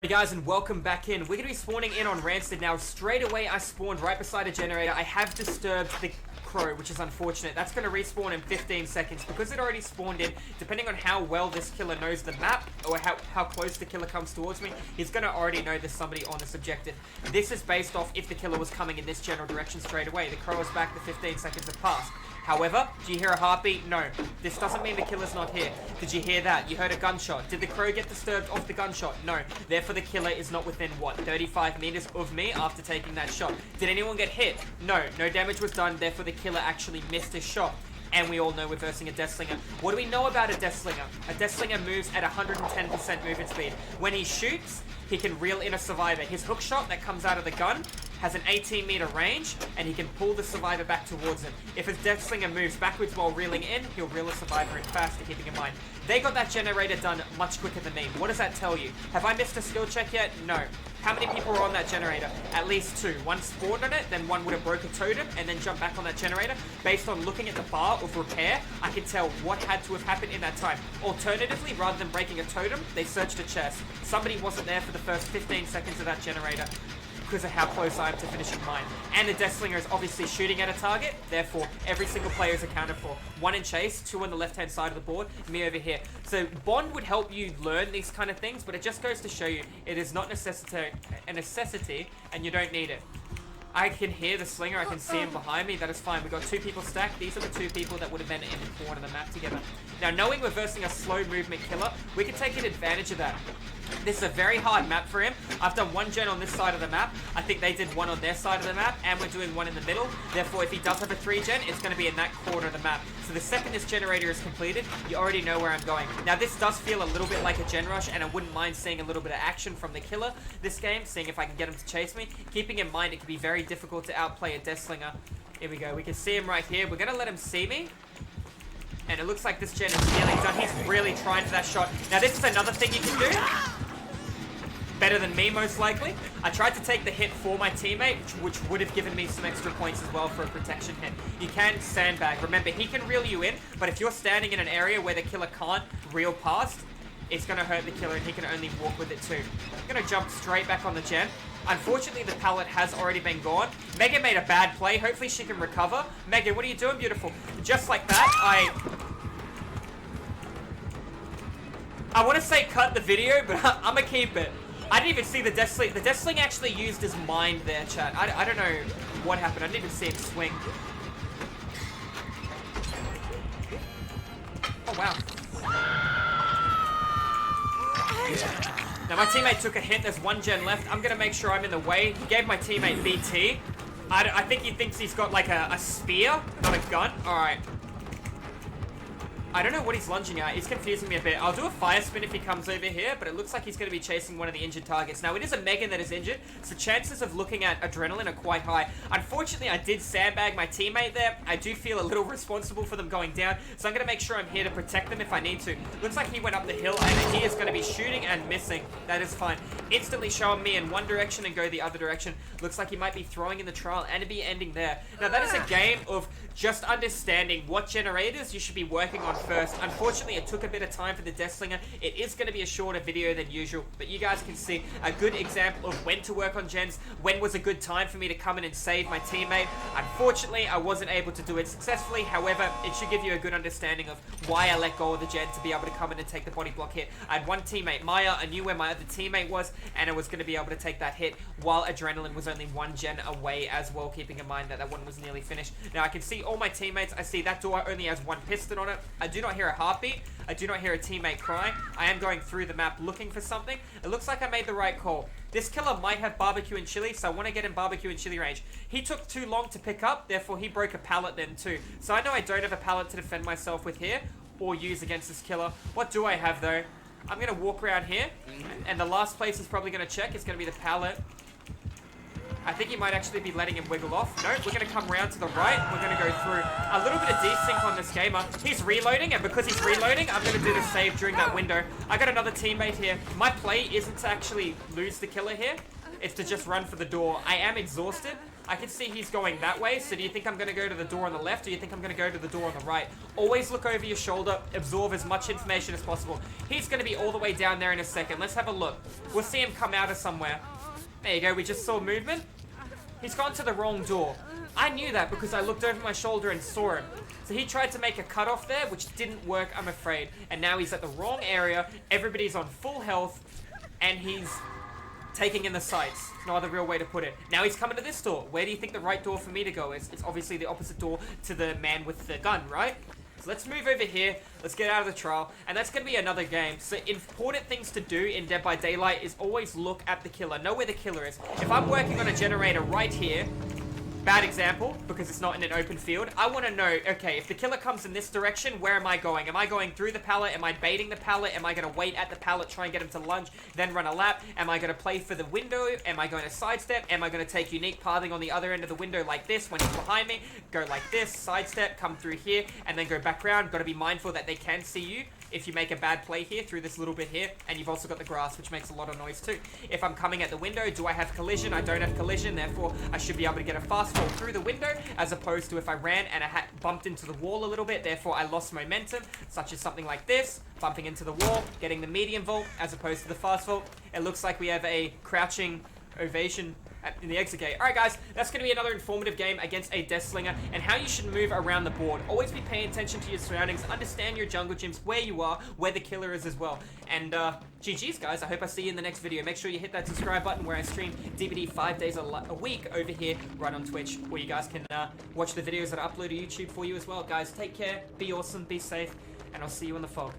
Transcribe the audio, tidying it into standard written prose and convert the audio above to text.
Hey guys, and welcome back in. We're going to be spawning in on Rancid now. Straight away I spawned right beside a generator. I have disturbed the crow, which is unfortunate. That's going to respawn in 15 seconds. Because it already spawned in, depending on how well this killer knows the map, or how close the killer comes towards me, he's going to already know there's somebody on this objective. This is based off if the killer was coming in this general direction straight away. The crow is back, the 15 seconds have passed. However, do you hear a heartbeat? No. This doesn't mean the killer's not here. Did you hear that? You heard a gunshot. Did the crow get disturbed off the gunshot? No. Therefore, the killer is not within, what, 35 meters of me after taking that shot. Did anyone get hit? No. No damage was done. Therefore, the killer actually missed his shot. And we all know we're versing a DeathSlinger. What do we know about a DeathSlinger? A DeathSlinger moves at 110% movement speed. When he shoots, he can reel in a survivor. His hook shot that comes out of the gun has an 18-meter range, and he can pull the survivor back towards him. If his DeathSlinger moves backwards while reeling in, he'll reel a survivor in faster, keeping in mind. They got that generator done much quicker than me. What does that tell you? Have I missed a skill check yet? No. How many people were on that generator? At least 2. One spawned on it, then one would have broke a totem, and then jumped back on that generator. Based on looking at the bar of repair, I can tell what had to have happened in that time. Alternatively, rather than breaking a totem, they searched a chest. Somebody wasn't there for the first 15 seconds of that generator, because of how close I am to finishing mine. And the DeathSlinger is obviously shooting at a target, therefore every single player is accounted for. 1 in chase, 2 on the left-hand side of the board, me over here. So Bond would help you learn these kind of things, but it just goes to show you it is not a necessity, and you don't need it. I can hear the slinger, I can see him behind me, that is fine. We've got 2 people stacked. These are the 2 people that would have been in the corner of the map together. Now, knowing we're versing a slow movement killer, we can take advantage of that. This is a very hard map for him. I've done 1 gen on this side of the map. I think they did 1 on their side of the map, and we're doing 1 in the middle. Therefore, if he does have a 3 gen, it's going to be in that corner of the map. So the second this generator is completed, you already know where I'm going. Now, this does feel a little bit like a gen rush, and I wouldn't mind seeing a little bit of action from the killer this game, seeing if I can get him to chase me. Keeping in mind, it can be very difficult to outplay a DeathSlinger. Here we go. We can see him right here. We're going to let him see me. And it looks like this gen is nearly done. He's really trying for that shot. Now, this is another thing you can do. Better than me, most likely. I tried to take the hit for my teammate, which would have given me some extra points as well for a protection hit. You can sandbag. Remember, he can reel you in, but if you're standing in an area where the killer can't reel past, it's going to hurt the killer, and he can only walk with it too. I'm going to jump straight back on the gen. Unfortunately, the pallet has already been gone. Megan made a bad play. Hopefully, she can recover. Megan, what are you doing, beautiful? Just like that, I want to say cut the video, but I'm going to keep it. I didn't even see the DeathSling. The DeathSling actually used his mind there, chat. I don't know what happened. I didn't even see him swing. Oh, wow. Now, my teammate took a hit. There's 1 gen left. I'm going to make sure I'm in the way. He gave my teammate BT. I think he thinks he's got, like, a spear, not a gun. All right. I don't know what he's lunging at. He's confusing me a bit. I'll do a fire spin if he comes over here, but it looks like he's going to be chasing one of the injured targets. Now, it is a Megan that is injured, so chances of looking at adrenaline are quite high. Unfortunately, I did sandbag my teammate there. I do feel a little responsible for them going down, so I'm going to make sure I'm here to protect them if I need to. Looks like he went up the hill, and he is going to be shooting and missing. That is fine. Instantly showing me in one direction and go the other direction. Looks like he might be throwing in the trial and be ending there. Now, that is a game of just understanding what generators you should be working on first. Unfortunately, it took a bit of time for the DeathSlinger. It is going to be a shorter video than usual, but you guys can see a good example of when to work on gens, when was a good time for me to come in and save my teammate. Unfortunately, I wasn't able to do it successfully. However, it should give you a good understanding of why I let go of the gen to be able to come in and take the body block hit. I had 1 teammate, Maya. I knew where my other teammate was, and I was going to be able to take that hit while Adrenaline was only 1 gen away as well, keeping in mind that that one was nearly finished. Now, I can see all my teammates. I see that door only has 1 piston on it. I do not hear a heartbeat. I do not hear a teammate crying. I am going through the map looking for something. It looks like I made the right call. This killer might have barbecue and chili, so I want to get in barbecue and chili range. He took too long to pick up, therefore he broke a pallet then too. So I know I don't have a pallet to defend myself with here or use against this killer. What do I have though? I'm going to walk around here, and the last place he's probably going to check is going to be the pallet. I think he might actually be letting him wiggle off. No, we're going to come around to the right. We're going to go through a little bit of desync on this gamer. He's reloading, and because he's reloading, I'm going to do the save during that window. I got another teammate here. My play isn't to actually lose the killer here. It's to just run for the door. I am exhausted. I can see he's going that way. So do you think I'm going to go to the door on the left, or do you think I'm going to go to the door on the right? Always look over your shoulder, absorb as much information as possible. He's going to be all the way down there in a second. Let's have a look. We'll see him come out of somewhere. There you go, we just saw movement. He's gone to the wrong door. I knew that because I looked over my shoulder and saw him. So he tried to make a cutoff there, which didn't work, I'm afraid. And now he's at the wrong area. Everybody's on full health. And he's taking in the sights. No other real way to put it. Now he's coming to this door. Where do you think the right door for me to go is? It's obviously the opposite door to the man with the gun, right? So let's move over here. Let's get out of the trial. And that's going to be another game. So important things to do in Dead by Daylight is always look at the killer. Know where the killer is. If I'm working on a generator right here, bad example, because it's not in an open field, I want to know, okay, if the killer comes in this direction, where am I going? Am I going through the pallet? Am I baiting the pallet? Am I going to wait at the pallet, try and get him to lunge, then run a lap? Am I going to play for the window? Am I going to sidestep? Am I going to take unique pathing on the other end of the window like this when he's behind me? Go like this, sidestep, come through here, and then go back around. Got to be mindful that they can see you if you make a bad play here through this little bit here, and you've also got the grass, which makes a lot of noise too. If I'm coming at the window, do I have collision? I don't have collision, therefore I should be able to get a fast fall through the window, as opposed to if I ran and I had bumped into the wall a little bit, therefore I lost momentum, such as something like this, bumping into the wall, getting the medium vault, as opposed to the fast vault. It looks like we have a crouching ovation in the exit gate. Alright guys, that's going to be another informative game against a DeathSlinger, and how you should move around the board. Always be paying attention to your surroundings, understand your jungle gyms, where you are, where the killer is as well. And GG's guys, I hope I see you in the next video. Make sure you hit that subscribe button where I stream DBD 5 days a week over here right on Twitch, where you guys can watch the videos that I upload to YouTube for you as well. Guys, take care, be awesome, be safe, and I'll see you in the fog.